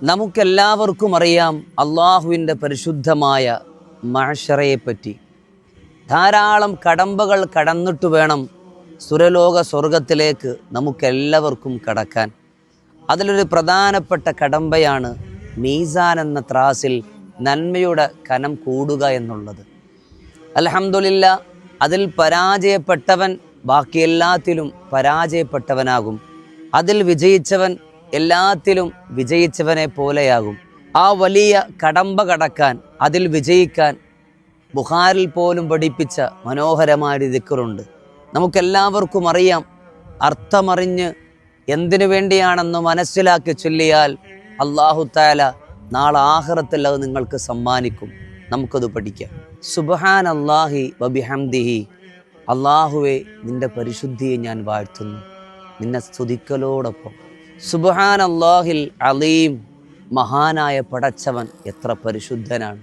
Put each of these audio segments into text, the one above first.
നമുക്കെല്ലാവർക്കും അറിയാം അള്ളാഹുവിൻ്റെ പരിശുദ്ധമായ മഹ്ശറയെപ്പറ്റി. ധാരാളം കടമ്പകൾ കടന്നിട്ട് വേണം സുരലോക സ്വർഗത്തിലേക്ക് നമുക്കെല്ലാവർക്കും കടക്കാൻ. അതിലൊരു പ്രധാനപ്പെട്ട കടമ്പയാണ് മീസാൻ എന്ന ത്രാസിൽ നന്മയുടെ കനം കൂടുക എന്നുള്ളത്. അൽഹംദുലില്ലാ, അതിൽ പരാജയപ്പെട്ടവൻ ബാക്കി എല്ലാത്തിലും പരാജയപ്പെട്ടവനാകും. അതിൽ വിജയിച്ചവൻ എല്ലാത്തിലും വിജയിച്ചവനെ പോലെയാകും. ആ വലിയ കടമ്പ കടക്കാൻ, അതിൽ വിജയിക്കാൻ ബുഖാരിൽ പോലും പഠിപ്പിച്ച മനോഹരമായ ദിക്റുണ്ട്. നമുക്കെല്ലാവർക്കും അറിയാം. അർത്ഥമറിഞ്ഞ് എന്തിനു വേണ്ടിയാണെന്ന് മനസ്സിലാക്കി ചൊല്ലിയാൽ അല്ലാഹു തആല നാളെ ആഖിറത്തിൽ അത് നിങ്ങൾക്ക് സമ്മാനിക്കും. നമുക്കത് പഠിക്കാം. സുബ്ഹാനല്ലാഹി വബിഹംദിഹി, അല്ലാഹുവേ നിൻ്റെ പരിശുദ്ധിയെ ഞാൻ വാഴ്ത്തുന്നു, നിന്നെ സ്തുതിക്കലോടൊപ്പം. സുബ്ഹാനല്ലാഹിൽ അലീം, മഹാനായ പടച്ചവൻ എത്ര പരിശുദ്ധനാണ്.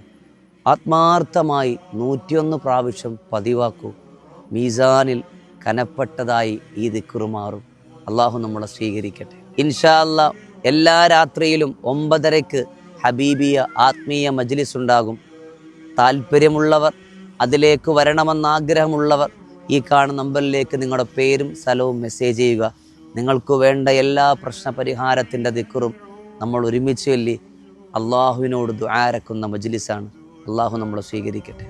ആത്മാർത്ഥമായി 101 പ്രാവശ്യം പതിവാക്കൂ. മീസാനിൽ കനപ്പെട്ടതായി ഈ ദിക്റ് മാറും. അള്ളാഹു നമ്മളെ സ്വീകരിക്കട്ടെ. ഇൻഷാ അല്ലാഹ് എല്ലാ രാത്രിയിലും 9:30 ഹബീബിയ ആത്മീയ മജ്ലിസ് ഉണ്ടാകും. താല്പര്യമുള്ളവർ, അതിലേക്ക് വരണമെന്നാഗ്രഹമുള്ളവർ ഈ കാണുന്ന നമ്പറിലേക്ക് നിങ്ങളുടെ പേരും സ്ഥലവും മെസ്സേജ് ചെയ്യുക. നിങ്ങൾക്ക് വേണ്ട എല്ലാ പ്രശ്നപരിഹാരത്തിൻ്റെ ദിക്റും നമ്മൾ ഒരുമിച്ച് ചൊല്ലി അള്ളാഹുവിനോട് ദുആ രക്കുന്ന മജ്ലിസാണ്. അള്ളാഹു നമ്മളെ സ്വീകരിക്കട്ടെ.